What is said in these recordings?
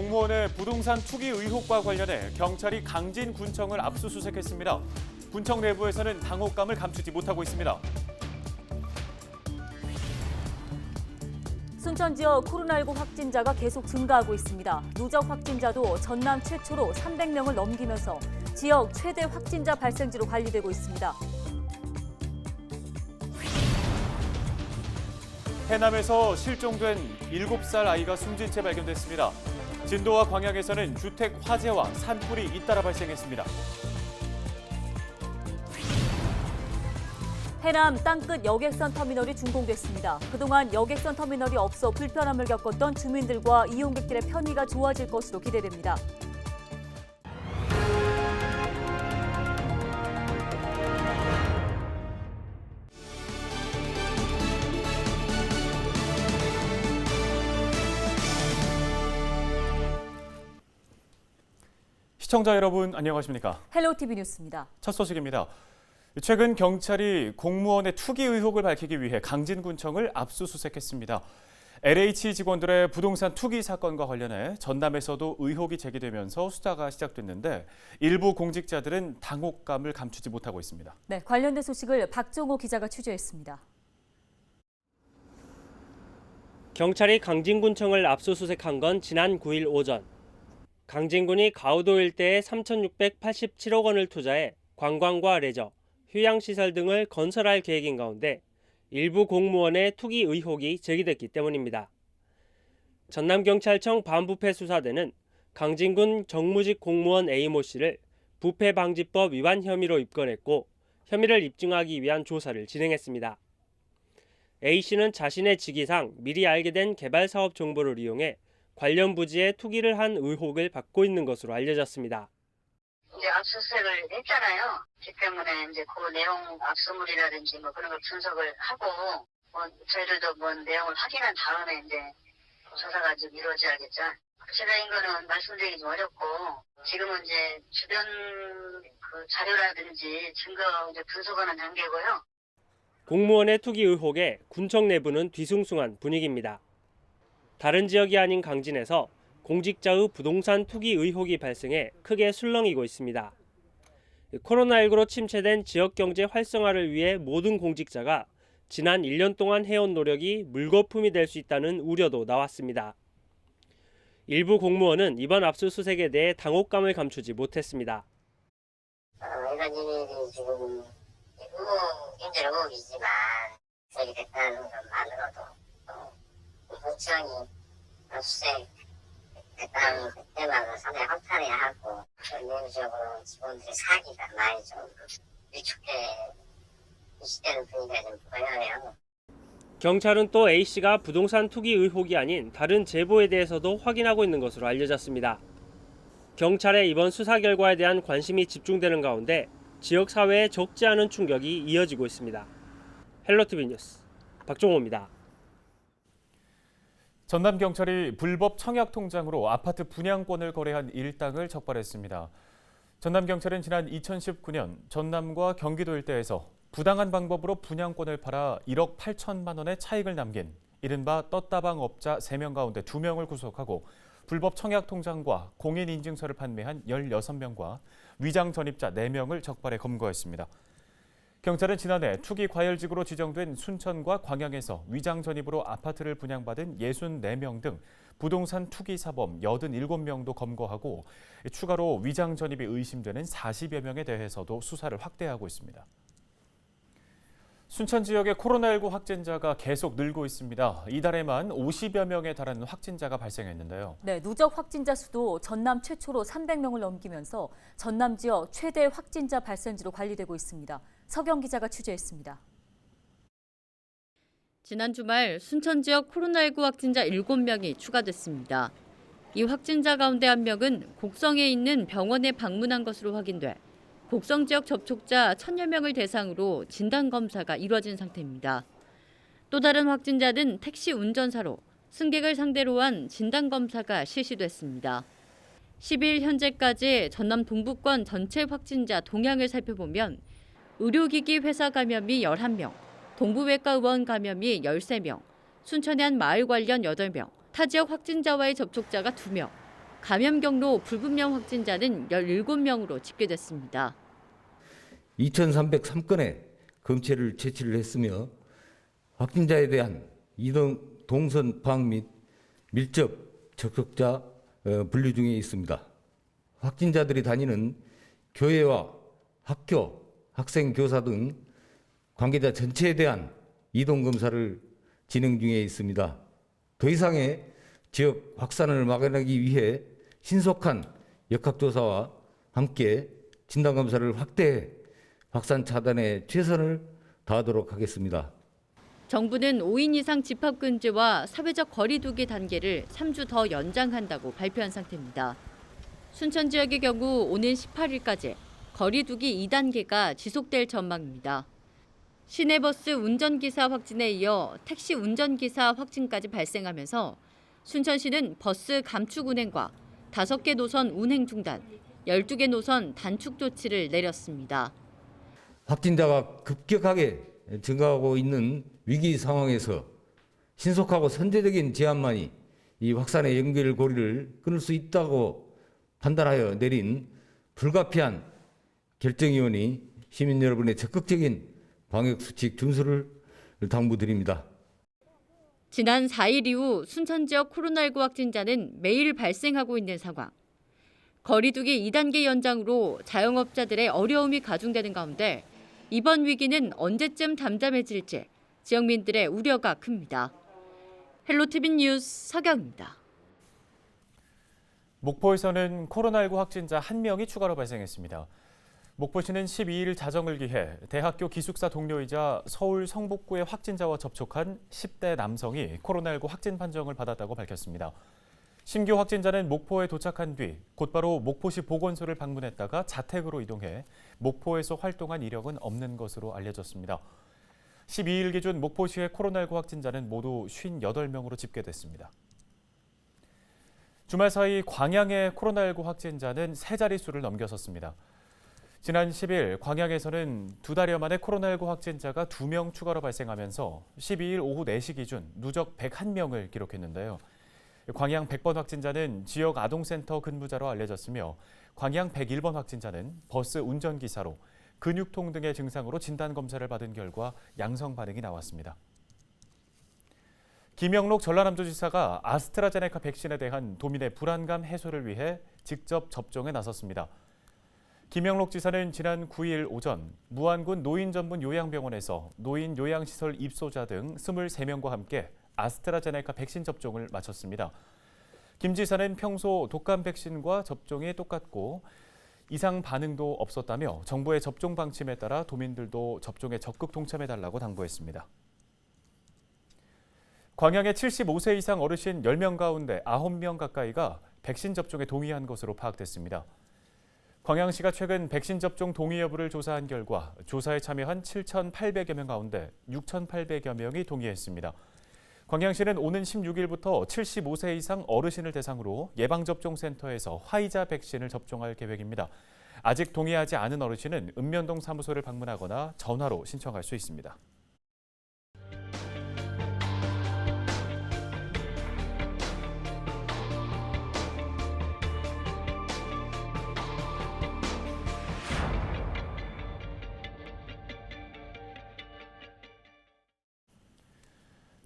공무원의 부동산 투기 의혹과 관련해 경찰이 강진군청을 압수수색했습니다. 군청 내부에서는 당혹감을 감추지 못하고 있습니다. 순천 지역 코로나19 확진자가 계속 증가하고 있습니다. 누적 확진자도 전남 최초로 300명을 넘기면서 지역 최대 확진자 발생지로 관리되고 있습니다. 해남에서 실종된 7살 아이가 숨진 채 발견됐습니다. 진도와 광양에서는 주택 화재와 산불이 잇따라 발생했습니다. 해남 땅끝 여객선 터미널이 준공됐습니다. 그동안 여객선 터미널이 없어 불편함을 겪었던 주민들과 이용객들의 편의가 좋아질 것으로 기대됩니다. 시청자 여러분 안녕하십니까? 헬로티비 뉴스입니다. 첫 소식입니다. 최근 경찰이 공무원의 투기 의혹을 밝히기 위해 강진군청을 압수수색했습니다. LH 직원들의 부동산 투기 사건과 관련해 전남에서도 의혹이 제기되면서 수사가 시작됐는데 일부 공직자들은 당혹감을 감추지 못하고 있습니다. 네, 관련된 소식을 박종호 기자가 취재했습니다. 경찰이 강진군청을 압수수색한 건 지난 9일 오전. 강진군이 가우도 일대에 3,687억 원을 투자해 관광과 레저, 휴양시설 등을 건설할 계획인 가운데 일부 공무원의 투기 의혹이 제기됐기 때문입니다. 전남경찰청 반부패수사대는 강진군 정무직 공무원 A모 씨를 부패방지법 위반 혐의로 입건했고 혐의를 입증하기 위한 조사를 진행했습니다. A 씨는 자신의 직위상 미리 알게 된 개발사업 정보를 이용해 관련 부지에 투기를 한 의혹을 받고 있는 것으로 알려졌습니다. 이제 압수수색을 했잖아요. 그 때문에 이제 그 내용 압수물이라든지 뭐 그런 걸 분석을 하고 저희들도 내용을 확인한 다음에 이제 조사가 좀 이루어져야겠죠. 구체적인 거는 말씀드리기 좀 어렵고 지금은 이제 주변 그 자료라든지 증거 이제 분석하는 단계고요. 공무원의 투기 의혹에 군청 내부는 뒤숭숭한 분위기입니다. 다른 지역이 아닌 강진에서 공직자의 부동산 투기 의혹이 발생해 크게 술렁이고 있습니다. 코로나19로 침체된 지역 경제 활성화를 위해 모든 공직자가 지난 1년 동안 해온 노력이 물거품이 될 수 있다는 우려도 나왔습니다. 일부 공무원은 이번 압수수색에 대해 당혹감을 감추지 못했습니다. 이런 일이 지금 현재 의혹이지만 저희 됐다는 것만으로도 구청이 압수수색 됐다는 그때마다 상당히 허탈해하고 내부적으로 직원들의 사기가 많이 좀 위축되는 분위기가 좀 보여요. 경찰은 또 A씨가 부동산 투기 의혹이 아닌 다른 제보에 대해서도 확인하고 있는 것으로 알려졌습니다. 경찰의 이번 수사 결과에 대한 관심이 집중되는 가운데 지역사회에 적지 않은 충격이 이어지고 있습니다. 헬로티비 뉴스 박종호입니다. 전남경찰이 불법 청약 통장으로 아파트 분양권을 거래한 일당을 적발했습니다. 전남경찰은 지난 2019년 전남과 경기도 일대에서 부당한 방법으로 분양권을 팔아 1억 8천만 원의 차익을 남긴 이른바 떴다방 업자 3명 가운데 2명을 구속하고 불법 청약 통장과 공인인증서를 판매한 16명과 위장 전입자 4명을 적발해 검거했습니다. 경찰은 지난해 투기 과열지구로 지정된 순천과 광양에서 위장 전입으로 아파트를 분양받은 64명 등 부동산 투기 사범 87명도 검거하고 추가로 위장 전입이 의심되는 40여 명에 대해서도 수사를 확대하고 있습니다. 순천 지역의 코로나19 확진자가 계속 늘고 있습니다. 이달에만 50여 명에 달하는 확진자가 발생했는데요. 네, 누적 확진자 수도 전남 최초로 300명을 넘기면서 전남 지역 최대 확진자 발생지로 관리되고 있습니다. 서경 기자가 취재했습니다. 지난 주말 순천 지역 코로나19 확진자 7명이 추가됐습니다. 이 확진자 가운데 1명은 곡성에 있는 병원에 방문한 것으로 확인돼 곡성 지역 접촉자 1,000여 명을 대상으로 진단검사가 이루어진 상태입니다. 또 다른 확진자는 택시 운전사로 승객을 상대로 한 진단검사가 실시됐습니다. 10일 현재까지 전남 동부권 전체 확진자 동향을 살펴보면 의료기기 회사 감염이 11명, 동부외과 의원 감염이 13명, 순천의 한 마을 관련 8명, 타 지역 확진자와의 접촉자가 2명, 감염 경로 불분명 확진자는 17명으로 집계됐습니다. 2,303건의 검체를 채취를 했으며 확진자에 대한 이동 동선 파악 및 밀접 접촉자 분류 중에 있습니다. 확진자들이 다니는 교회와 학교, 학생, 교사 등 관계자 전체에 대한 이동 검사를 진행 중에 있습니다. 더 이상의 지역 확산을 막아내기 위해 신속한 역학조사와 함께 진단검사를 확대해 확산 차단에 최선을 다하도록 하겠습니다. 정부는 5인 이상 집합금지와 사회적 거리 두기 단계를 3주 더 연장한다고 발표한 상태입니다. 순천 지역의 경우 오는 18일까지 거리 두기 2단계가 지속될 전망입니다. 시내버스 운전기사 확진에 이어 택시 운전기사 확진까지 발생하면서 순천시는 버스 감축 운행과 5개 노선 운행 중단, 12개 노선 단축 조치를 내렸습니다. 확진자가 급격하게 증가하고 있는 위기 상황에서 신속하고 선제적인 제한만이 이 확산의 연결고리를 끊을 수 있다고 판단하여 내린 불가피한 결정이오니 시민 여러분의 적극적인 방역수칙 준수를 당부드립니다. 지난 4일 이후 순천 지역 코로나19 확진자는 매일 발생하고 있는 상황. 거리두기 2단계 연장으로 자영업자들의 어려움이 가중되는 가운데 이번 위기는 언제쯤 잠잠해질지 지역민들의 우려가 큽니다. 헬로티비 뉴스 서경입니다. 목포에서는 코로나19 확진자 1명이 추가로 발생했습니다. 목포시는 12일 자정을 기해 대학교 기숙사 동료이자 서울 성북구의 확진자와 접촉한 10대 남성이 코로나19 확진 판정을 받았다고 밝혔습니다. 신규 확진자는 목포에 도착한 뒤 곧바로 목포시 보건소를 방문했다가 자택으로 이동해 목포에서 활동한 이력은 없는 것으로 알려졌습니다. 12일 기준 목포시의 코로나19 확진자는 모두 58명으로 집계됐습니다. 주말 사이 광양의 코로나19 확진자는 3자릿수를 넘겨섰습니다. 지난 10일 광양에서는 2달여 만에 코로나19 확진자가 2명 추가로 발생하면서 12일 오후 4시 기준 누적 101명을 기록했는데요. 광양 100번 확진자는 지역 아동센터 근무자로 알려졌으며 광양 101번 확진자는 버스 운전기사로 근육통 등의 증상으로 진단검사를 받은 결과 양성 반응이 나왔습니다. 김영록 전라남도지사가 아스트라제네카 백신에 대한 도민의 불안감 해소를 위해 직접 접종에 나섰습니다. 김영록 지사는 지난 9일 오전 무안군 노인전문 요양병원에서 노인 요양시설 입소자 등 23명과 함께 아스트라제네카 백신 접종을 마쳤습니다. 김 지사는 평소 독감 백신과 접종이 똑같고 이상 반응도 없었다며 정부의 접종 방침에 따라 도민들도 접종에 적극 동참해달라고 당부했습니다. 광양의 75세 이상 어르신 10명 가운데 9명 가까이가 백신 접종에 동의한 것으로 파악됐습니다. 광양시가 최근 백신 접종 동의 여부를 조사한 결과 조사에 참여한 7,800여 명 가운데 6,800여 명이 동의했습니다. 광양시는 오는 16일부터 75세 이상 어르신을 대상으로 예방접종센터에서 화이자 백신을 접종할 계획입니다. 아직 동의하지 않은 어르신은 읍면동 사무소를 방문하거나 전화로 신청할 수 있습니다.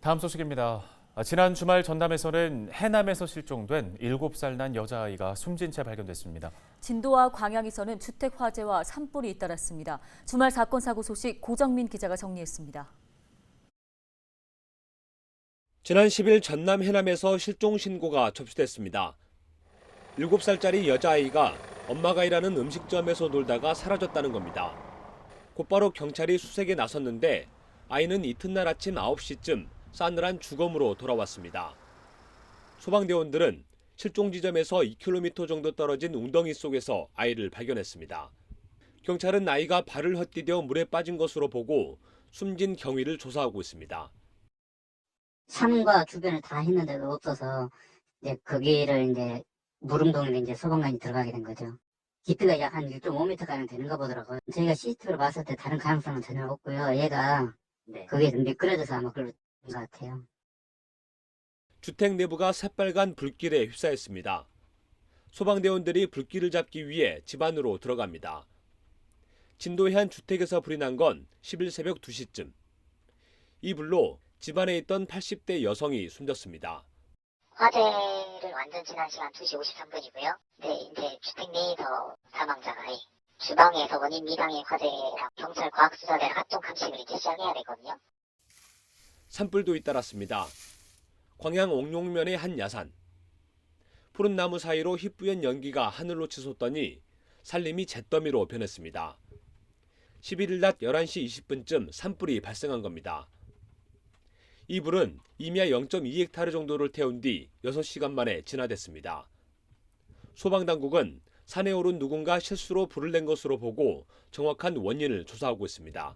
다음 소식입니다. 지난 주말 전남에서는 해남에서 실종된 7살 난 여자아이가 숨진 채 발견됐습니다. 진도와 광양에서는 주택 화재와 산불이 잇따랐습니다. 주말 사건 사고 소식 고정민 기자가 정리했습니다. 지난 10일 전남 해남에서 실종 신고가 접수됐습니다. 7살짜리 여자아이가 엄마가 일하는 음식점에서 놀다가 사라졌다는 겁니다. 곧바로 경찰이 수색에 나섰는데 아이는 이튿날 아침 9시쯤 싸늘한 주검으로 돌아왔습니다. 소방대원들은 실종 지점에서 2km 정도 떨어진 웅덩이 속에서 아이를 발견했습니다. 경찰은 아이가 발을 헛디뎌 물에 빠진 것으로 보고 숨진 경위를 조사하고 있습니다. 산과 주변을 다 했는데도 없어서 이제 거기를 이제 물웅덩이로 이제 소방관이 들어가게 된 거죠. 깊이가 약 한 1.5m 가량 되는가 보더라고요. 저희가 CCTV로 봤을 때 다른 가능성은 전혀 없고요. 얘가 거기에 좀 미끄러져서 아마 그런 것 같아요. 주택 내부가 새빨간 불길에 휩싸였습니다. 소방대원들이 불길을 잡기 위해 집 안으로 들어갑니다. 진도의 한 주택에서 불이 난 건 10일 새벽 2시쯤. 이 불로 집안에 있던 80대 여성이 숨졌습니다. 화재를 완전 지난 시간 2시 53분이고요. 네, 이제 주택 내에서 사망자가 주방에서 원인 미당의 화재랑 경찰 과학수사대 합동 감식을 이제 시작해야 되거든요. 산불도 잇따랐습니다. 광양 옥룡면의 한 야산. 푸른 나무 사이로 희뿌연 연기가 하늘로 치솟더니 산림이 잿더미로 변했습니다. 11일 낮 11시 20분쯤 산불이 발생한 겁니다. 이 불은 임야 0.2헥타르 정도를 태운 뒤 6시간 만에 진화됐습니다. 소방당국은 산에 오른 누군가 실수로 불을 낸 것으로 보고 정확한 원인을 조사하고 있습니다.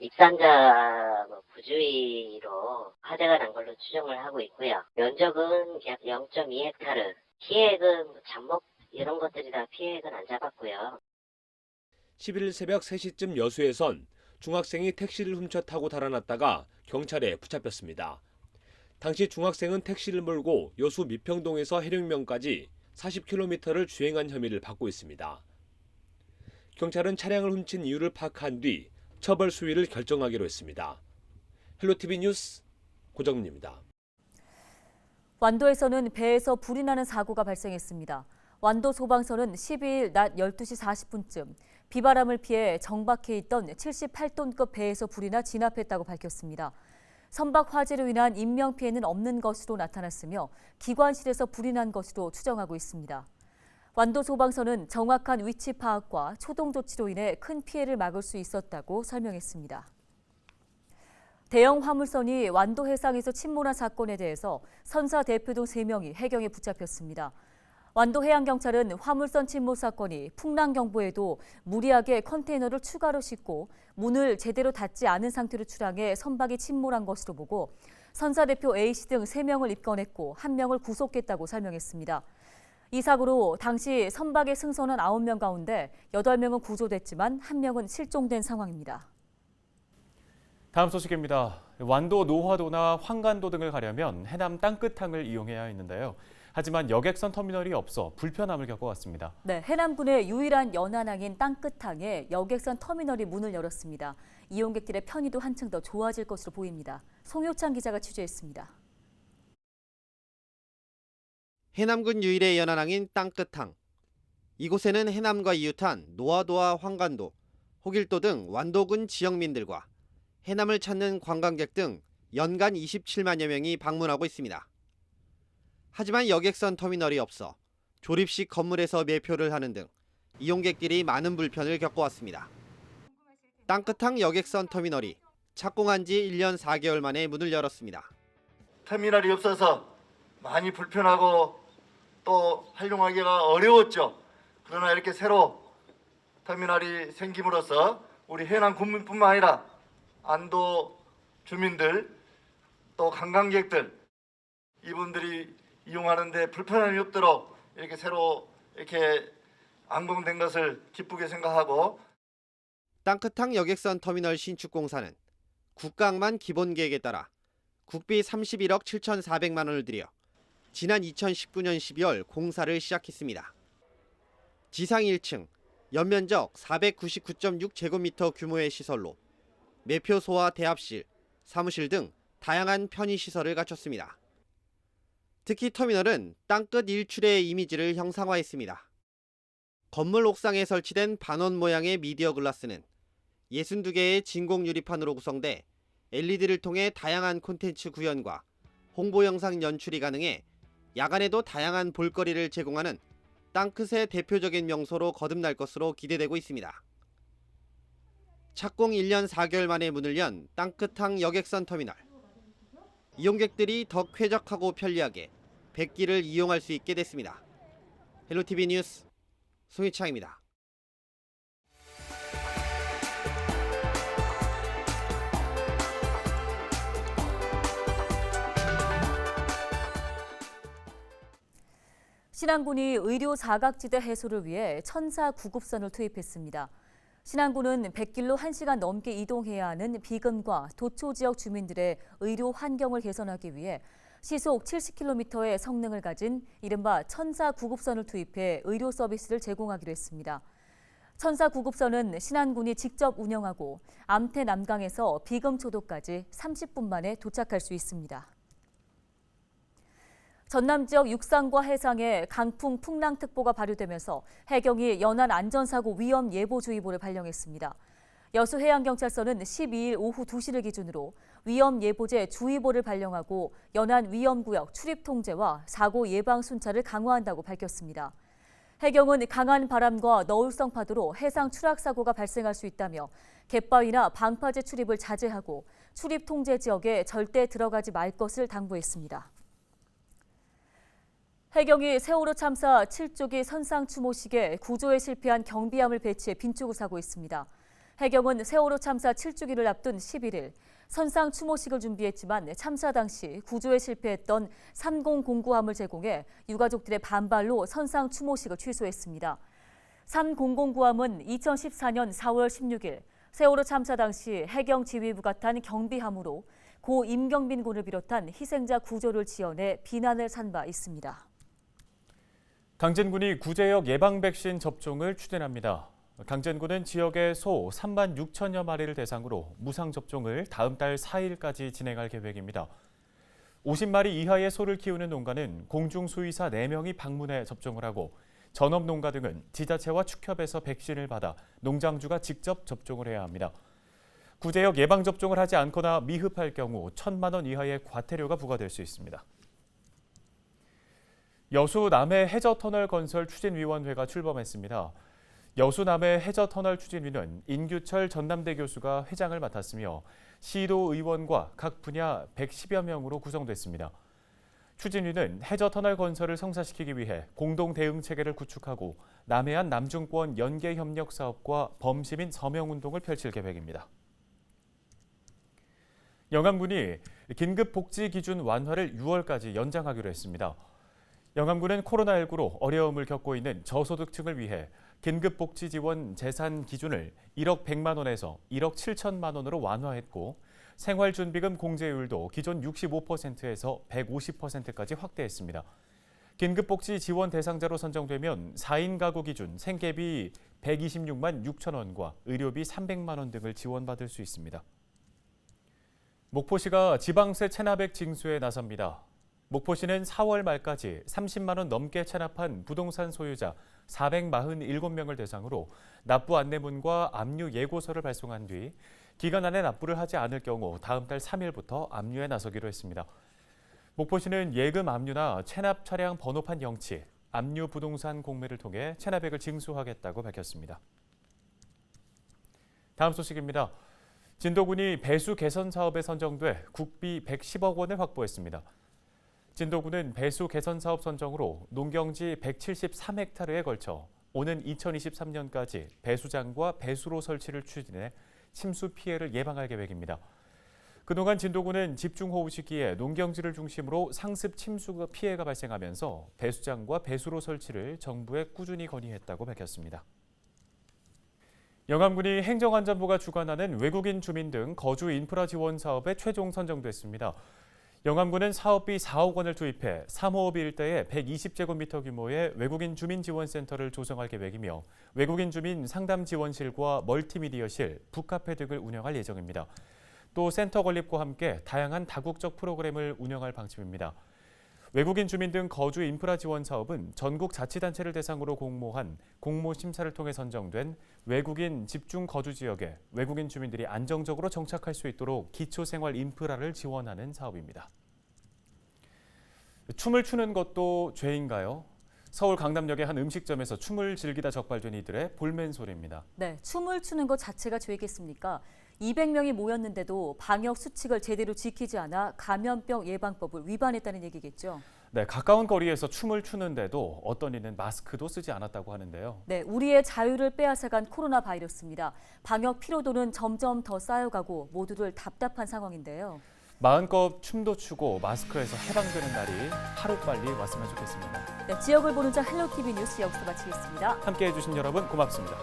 입산자 부주의로 화재가 난 걸로 추정을 하고 있고요. 면적은 약 0.2헥타르. 피해액은 잡목 이런 것들이 다 피해액은 안 잡았고요. 11일 새벽 3시쯤 여수에선 중학생이 택시를 훔쳐 타고 달아났다가 경찰에 붙잡혔습니다. 당시 중학생은 택시를 몰고 여수 미평동에서 해령면까지 40km를 주행한 혐의를 받고 있습니다. 경찰은 차량을 훔친 이유를 파악한 뒤 처벌 수위를 결정하기로 했습니다. 헬로티비 뉴스 고정민입니다. 완도에서는 배에서 불이 나는 사고가 발생했습니다. 완도 소방서는 12일 낮 12시 40분쯤 비바람을 피해 정박해 있던 78톤급 배에서 불이 나 진압했다고 밝혔습니다. 선박 화재로 인한 인명피해는 없는 것으로 나타났으며 기관실에서 불이 난 것으로 추정하고 있습니다. 완도 소방서는 정확한 위치 파악과 초동 조치로 인해 큰 피해를 막을 수 있었다고 설명했습니다. 대형 화물선이 완도 해상에서 침몰한 사건에 대해서 선사 대표 등 3명이 해경에 붙잡혔습니다. 완도 해양경찰은 화물선 침몰 사건이 풍랑 경보에도 무리하게 컨테이너를 추가로 싣고 문을 제대로 닫지 않은 상태로 출항해 선박이 침몰한 것으로 보고 선사 대표 A씨 등 3명을 입건했고 1명을 구속했다고 설명했습니다. 이 사고로 당시 선박에 승선한 9명 가운데 8명은 구조됐지만 1명은 실종된 상황입니다. 다음 소식입니다. 완도 노화도나 황간도 등을 가려면 해남 땅끝항을 이용해야 했는데요. 하지만 여객선 터미널이 없어 불편함을 겪어왔습니다. 네, 해남군의 유일한 연안항인 땅끝항에 여객선 터미널이 문을 열었습니다. 이용객들의 편의도 한층 더 좋아질 것으로 보입니다. 송효창 기자가 취재했습니다. 해남군 유일의 연안항인 땅끝항. 이곳에는 해남과 이웃한 노화도와 황간도, 호길도 등 완도군 지역민들과 해남을 찾는 관광객 등 연간 27만여 명이 방문하고 있습니다. 하지만 여객선 터미널이 없어 조립식 건물에서 매표를 하는 등 이용객들이 많은 불편을 겪어왔습니다. 땅끝항 여객선 터미널이 착공한 지 1년 4개월 만에 문을 열었습니다. 터미널이 없어서 많이 불편하고 또 활용하기가 어려웠죠. 그러나 이렇게 새로 터미널이 생김으로써 우리 해남 군민뿐만 아니라 안도 주민들 또 관광객들 이분들이 이용하는데 불편함이 없도록 이렇게 새로 이렇게 완공된 것을 기쁘게 생각하고 땅끝항 여객선 터미널 신축 공사는 국가항만 기본 계획에 따라 국비 31억 7,400만 원을 들여 지난 2019년 12월 공사를 시작했습니다. 지상 1층, 연면적 499.6제곱미터 규모의 시설로 매표소와 대합실, 사무실 등 다양한 편의시설을 갖췄습니다. 특히 터미널은 땅끝 일출의 이미지를 형상화했습니다. 건물 옥상에 설치된 반원 모양의 미디어 글라스는 62개의 진공 유리판으로 구성돼 LED를 통해 다양한 콘텐츠 구현과 홍보 영상 연출이 가능해 야간에도 다양한 볼거리를 제공하는 땅끝의 대표적인 명소로 거듭날 것으로 기대되고 있습니다. 착공 1년 4개월 만에 문을 연 땅끝항 여객선 터미널. 이용객들이 더 쾌적하고 편리하게 백기를 이용할 수 있게 됐습니다. 헬로티비 뉴스 송희창입니다. 신안군이 의료 사각지대 해소를 위해 천사 구급선을 투입했습니다. 신안군은 100길로 1시간 넘게 이동해야 하는 비금과 도초 지역 주민들의 의료 환경을 개선하기 위해 시속 70km의 성능을 가진 이른바 천사 구급선을 투입해 의료 서비스를 제공하기로 했습니다. 천사 구급선은 신안군이 직접 운영하고 암태 남강에서 비금초도까지 30분 만에 도착할 수 있습니다. 전남 지역 육상과 해상에 강풍 풍랑특보가 발효되면서 해경이 연안 안전사고 위험 예보주의보를 발령했습니다. 여수해양경찰서는 12일 오후 2시를 기준으로 위험예보제 주의보를 발령하고 연안 위험구역 출입통제와 사고 예방 순찰을 강화한다고 밝혔습니다. 해경은 강한 바람과 너울성 파도로 해상 추락사고가 발생할 수 있다며 갯바위나 방파제 출입을 자제하고 출입통제 지역에 절대 들어가지 말 것을 당부했습니다. 해경이 세월호 참사 7조기 선상 추모식에 구조에 실패한 경비함을 배치해 빈축을 사고 있습니다. 해경은 세월호 참사 7주기를 앞둔 11일 선상 추모식을 준비했지만 참사 당시 구조에 실패했던 3009함을 제공해 유가족들의 반발로 선상 추모식을 취소했습니다. 3009함은 2014년 4월 16일 세월호 참사 당시 해경 지휘부가 탄 경비함으로 고 임경빈 군을 비롯한 희생자 구조를 지원해 비난을 산 바 있습니다. 강진군이 구제역 예방 백신 접종을 추진합니다. 강진군은 지역의 소 3만 6천여 마리를 대상으로 무상 접종을 다음 달 4일까지 진행할 계획입니다. 50마리 이하의 소를 키우는 농가는 공중수의사 4명이 방문해 접종을 하고 전업농가 등은 지자체와 축협에서 백신을 받아 농장주가 직접 접종을 해야 합니다. 구제역 예방접종을 하지 않거나 미흡할 경우 1,000만 원 이하의 과태료가 부과될 수 있습니다. 여수 남해 해저터널 건설 추진위원회가 출범했습니다. 여수 남해 해저터널 추진위는 인규철 전남대 교수가 회장을 맡았으며 시도 의원과 각 분야 110여 명으로 구성됐습니다. 추진위는 해저터널 건설을 성사시키기 위해 공동 대응 체계를 구축하고 남해안 남중권 연계 협력 사업과 범시민 서명운동을 펼칠 계획입니다. 영암군이 긴급복지 기준 완화를 6월까지 연장하기로 했습니다. 영암군은 코로나19로 어려움을 겪고 있는 저소득층을 위해 긴급복지 지원 재산 기준을 1억 100만 원에서 1억 7천만 원으로 완화했고 생활준비금 공제율도 기존 65%에서 150%까지 확대했습니다. 긴급복지 지원 대상자로 선정되면 4인 가구 기준 생계비 126만 6천 원과 의료비 300만 원 등을 지원받을 수 있습니다. 목포시가 지방세 체납액 징수에 나섭니다. 목포시는 4월 말까지 30만 원 넘게 체납한 부동산 소유자 447명을 대상으로 납부 안내문과 압류 예고서를 발송한 뒤 기간 안에 납부를 하지 않을 경우 다음 달 3일부터 압류에 나서기로 했습니다. 목포시는 예금 압류나 체납 차량 번호판 영치, 압류 부동산 공매를 통해 체납액을 징수하겠다고 밝혔습니다. 다음 소식입니다. 진도군이 배수 개선 사업에 선정돼 국비 110억 원을 확보했습니다. 진도군은 배수 개선 사업 선정으로 농경지 173헥타르에 걸쳐 오는 2023년까지 배수장과 배수로 설치를 추진해 침수 피해를 예방할 계획입니다. 그동안 진도군은 집중호우 시기에 농경지를 중심으로 상습 침수 피해가 발생하면서 배수장과 배수로 설치를 정부에 꾸준히 건의했다고 밝혔습니다. 영암군이 행정안전부가 주관하는 외국인 주민 등 거주 인프라 지원 사업에 최종 선정됐습니다. 영암군은 사업비 4억 원을 투입해 3호흡 일대에 120제곱미터 규모의 외국인 주민지원센터를 조성할 계획이며 외국인 주민 상담지원실과 멀티미디어실, 북카페 등을 운영할 예정입니다. 또 센터 건립과 함께 다양한 다국적 프로그램을 운영할 방침입니다. 외국인 주민 등 거주 인프라 지원 사업은 전국 자치단체를 대상으로 공모한 공모 심사를 통해 선정된 외국인 집중 거주 지역에 외국인 주민들이 안정적으로 정착할 수 있도록 기초생활 인프라를 지원하는 사업입니다. 춤을 추는 것도 죄인가요? 서울 강남역의 한 음식점에서 춤을 즐기다 적발된 이들의 볼멘 소리입니다. 네, 춤을 추는 것 자체가 죄겠습니까? 200명이 모였는데도 방역 수칙을 제대로 지키지 않아 감염병 예방법을 위반했다는 얘기겠죠. 네, 가까운 거리에서 춤을 추는데도 어떤 이는 마스크도 쓰지 않았다고 하는데요. 네, 우리의 자유를 빼앗아간 코로나 바이러스입니다. 방역 피로도는 점점 더 쌓여가고 모두들 답답한 상황인데요. 마음껏 춤도 추고 마스크에서 해방되는 날이 하루빨리 왔으면 좋겠습니다. 네, 지역을 보는 자 헬로티비 뉴스 여기서 마치겠습니다. 함께해 주신 여러분 고맙습니다.